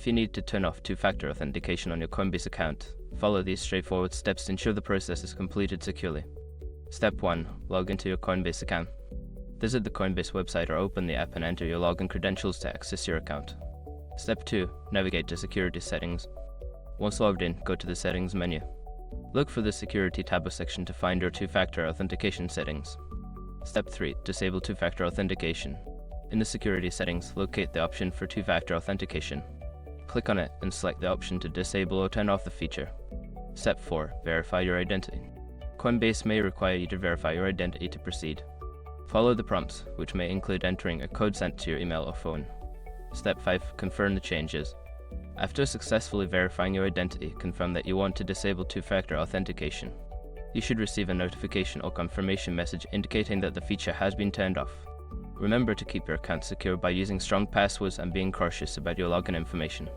If you need to turn off two-factor authentication on your Coinbase account, follow these straightforward steps to ensure the process is completed securely. Step 1. Log into your Coinbase account. Visit the Coinbase website or open the app and enter your login credentials to access your account. Step 2. Navigate to Security Settings. Once logged in, go to the Settings menu. Look for the Security tab section to find your two-factor authentication settings. Step 3. Disable two-factor authentication. In the Security Settings, locate the option for two-factor authentication. Click on it and select the option to disable or turn off the feature. Step 4. Verify your identity. Coinbase may require you to verify your identity to proceed. Follow the prompts, which may include entering a code sent to your email or phone. Step 5. Confirm the changes. After successfully verifying your identity, confirm that you want to disable two-factor authentication. You should receive a notification or confirmation message indicating that the feature has been turned off. Remember to keep your account secure by using strong passwords and being cautious about your login information.